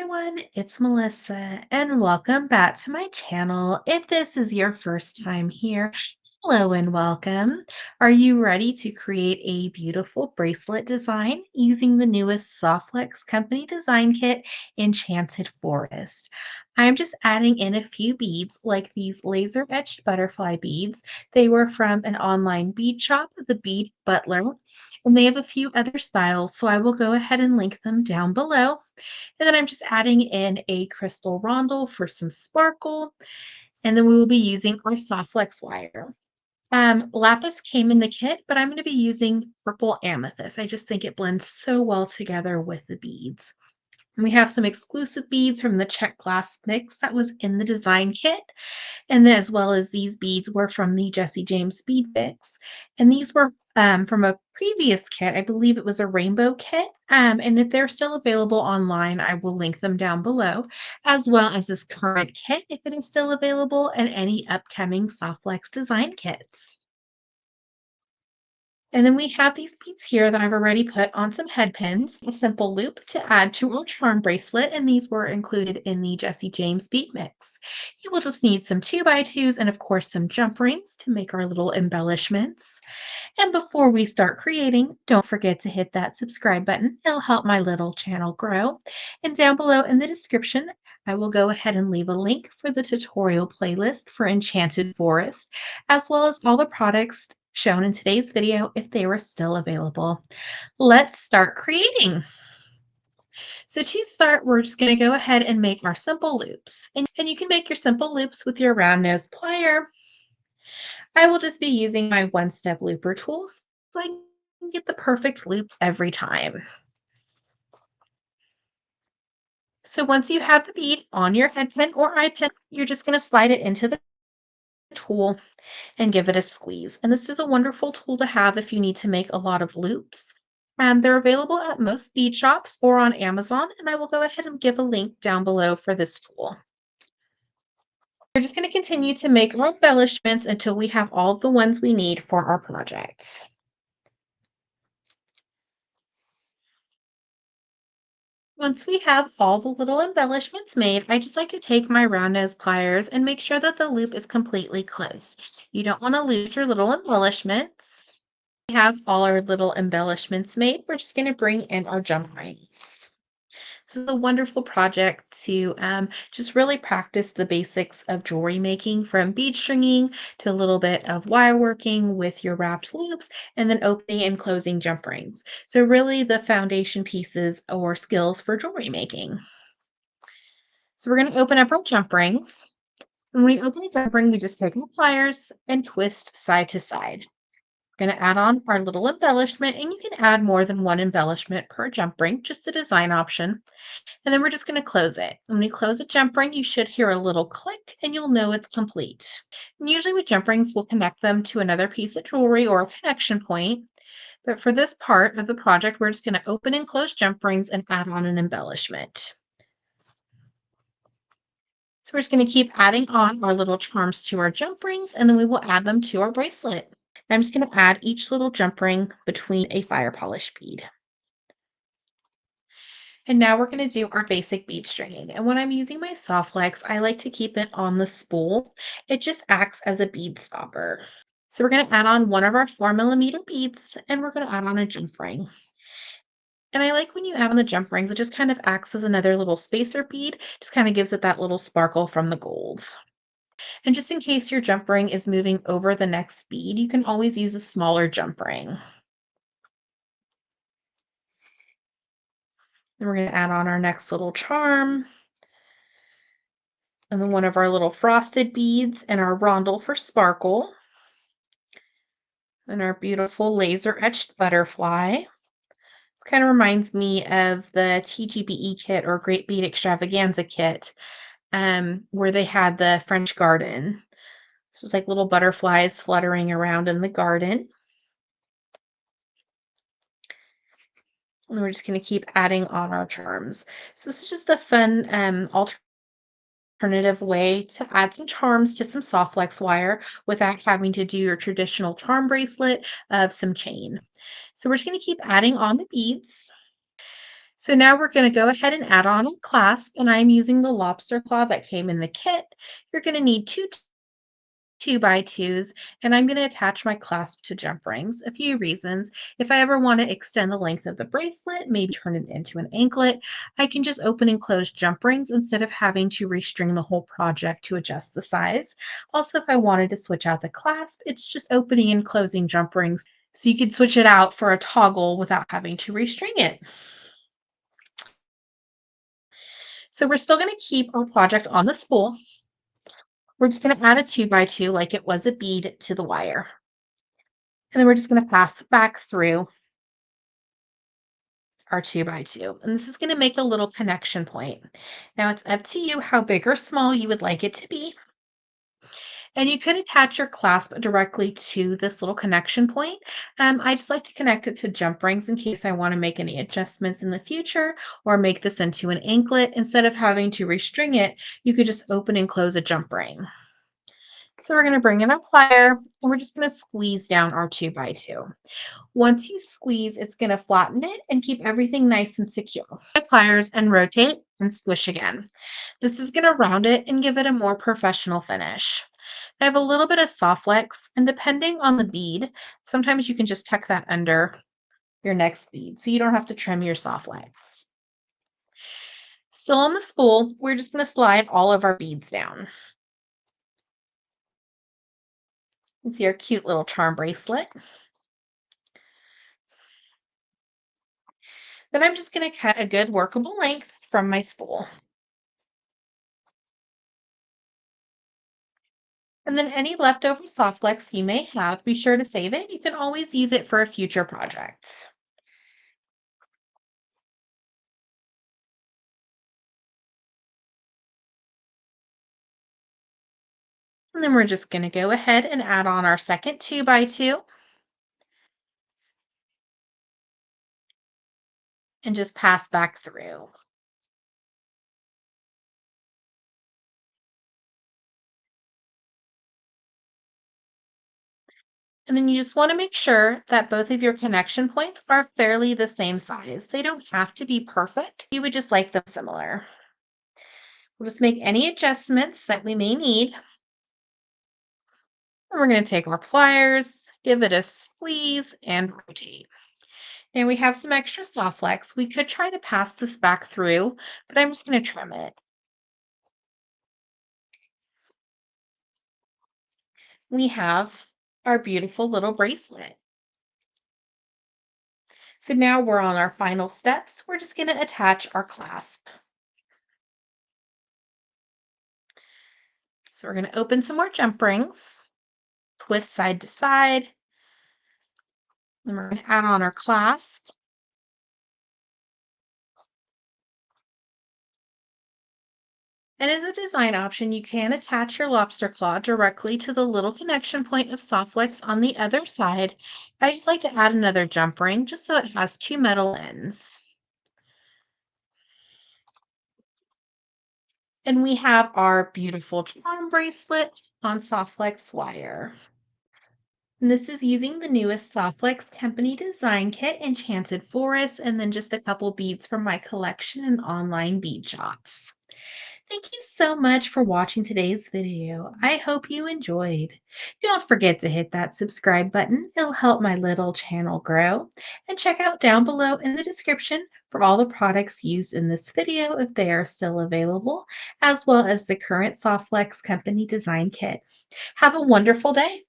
everyone, it's Melissa, and welcome back to my channel. If this is your first time here, hello and welcome. Are you ready to create a beautiful bracelet design using the newest Softlex company design kit, Enchanted Forest? I'm just adding in a few beads like these laser etched butterfly beads. They were from an online bead shop, the Bead Butler, and they have a few other styles, so I will go ahead and link them down below. And then I'm just adding in a crystal rondel for some sparkle. And then we will be using our soft flex wire. Lapis came in the kit, but I'm going to be using purple amethyst. I just think it blends so well together with the beads. And we have some exclusive beads from the Czech glass mix that was in the design kit. And then as well as these beads were from the Jesse James bead mix. And these were from a previous kit. I believe it was a rainbow kit. And if they're still available online, I will link them down below, as well as this current kit if it is still available and any upcoming Softflex design kits. And then we have these beads here that I've already put on some head pins, a simple loop to add to our charm bracelet, and these were included in the Jesse James bead mix. You will just need some 2x2s and of course some jump rings to make our little embellishments. And before we start creating, don't forget to hit that subscribe button. It'll help my little channel grow. And down below in the description, I will go ahead and leave a link for the tutorial playlist for Enchanted Forest, as well as all the products shown in today's video if they were still available. Let's start creating. So to start, we're just going to go ahead and make our simple loops. And you can make your simple loops with your round nose plier. I will just be using my one-step looper tools so I can get the perfect loop every time. So once you have the bead on your head pin or eye pin, you're just going to slide it into the tool and give it a squeeze. And this is a wonderful tool to have if you need to make a lot of loops. They're available at most bead shops or on Amazon, and I will go ahead and give a link down below for this tool. We're just going to continue to make our embellishments until we have all the ones we need for our project. Once we have all the little embellishments made, I just like to take my round nose pliers and make sure that the loop is completely closed. You don't want to lose your little embellishments. We have all our little embellishments made. We're just going to bring in our jump rings. This is a wonderful project to just really practice the basics of jewelry making, from bead stringing to a little bit of wire working with your wrapped loops, and then opening and closing jump rings. So really the foundation pieces or skills for jewelry making. So we're going to open up our jump rings. When we open a jump ring, we just take our pliers and twist side to side. Going to add on our little embellishment, and you can add more than one embellishment per jump ring, just a design option. And then we're just going to close it. When we close a jump ring, you should hear a little click and you'll know it's complete. And usually with jump rings, we'll connect them to another piece of jewelry or a connection point. But for this part of the project, we're just going to open and close jump rings and add on an embellishment. So we're just going to keep adding on our little charms to our jump rings, and then we will add them to our bracelet. And I'm just going to add each little jump ring between a fire polish bead. And now we're going to do our basic bead stringing. And when I'm using my soft flex, I like to keep it on the spool. It just acts as a bead stopper. So we're going to add on one of our 4mm beads, and we're going to add on a jump ring. And I like when you add on the jump rings, it just kind of acts as another little spacer bead, just kind of gives it that little sparkle from the golds. And just in case your jump ring is moving over the next bead, you can always use a smaller jump ring. Then we're going to add on our next little charm. And then one of our little frosted beads and our rondel for sparkle. And our beautiful laser etched butterfly. This kind of reminds me of the TGBE kit or Great Bead Extravaganza kit, where they had the French garden. This was like little butterflies fluttering around in the garden. And we're just going to keep adding on our charms. So this is just a fun alternative way to add some charms to some soft flex wire without having to do your traditional charm bracelet of some chain. So we're just going to keep adding on the beads. So now we're going to go ahead and add on a clasp, and I'm using the lobster claw that came in the kit. You're going to need two by twos, and I'm going to attach my clasp to jump rings. A few reasons. If I ever want to extend the length of the bracelet, maybe turn it into an anklet, I can just open and close jump rings instead of having to restring the whole project to adjust the size. Also, if I wanted to switch out the clasp, it's just opening and closing jump rings. So you could switch it out for a toggle without having to restring it. So we're still going to keep our project on the spool. We're just going to add a 2 by 2 like it was a bead to the wire. And then we're just going to pass it back through our 2 by 2. And this is going to make a little connection point. Now it's up to you how big or small you would like it to be. And you could attach your clasp directly to this little connection point. I just like to connect it to jump rings in case I want to make any adjustments in the future or make this into an anklet. Instead of having to restring it, you could just open and close a jump ring. So we're going to bring in our plier and we're just going to squeeze down our 2 by 2. Once you squeeze, it's going to flatten it and keep everything nice and secure. My pliers and rotate and squish again. This is going to round it and give it a more professional finish. I have a little bit of soft flex, and depending on the bead, sometimes you can just tuck that under your next bead so you don't have to trim your soft flex. Still on the spool, we're just going to slide all of our beads down. You see our cute little charm bracelet. Then I'm just going to cut a good workable length from my spool. And then any leftover soft flex you may have, be sure to save it. You can always use it for a future project. And then we're just going to go ahead and add on our second 2 by 2 and just pass back through. And then you just want to make sure that both of your connection points are fairly the same size. They don't have to be perfect. You would just like them similar. We'll just make any adjustments that we may need. And we're going to take our pliers, give it a squeeze, and rotate. And we have some extra soft flex. We could try to pass this back through, but I'm just going to trim it. We have our beautiful little bracelet. So now we're on our final steps. We're just going to attach our clasp. So we're going to open some more jump rings, twist side to side. Then we're going to add on our clasp. And as a design option, you can attach your lobster claw directly to the little connection point of soft flex on the other side. I just like to add another jump ring just so it has two metal ends. And we have our beautiful charm bracelet on soft flex wire. And this is using the newest Softflex Company design kit, Enchanted Forest, and then just a couple beads from my collection in online bead shops. Thank you so much for watching today's video. I hope you enjoyed. Don't forget to hit that subscribe button. It'll help my little channel grow. And check out down below in the description for all the products used in this video if they are still available, as well as the current Softflex Company design kit. Have a wonderful day.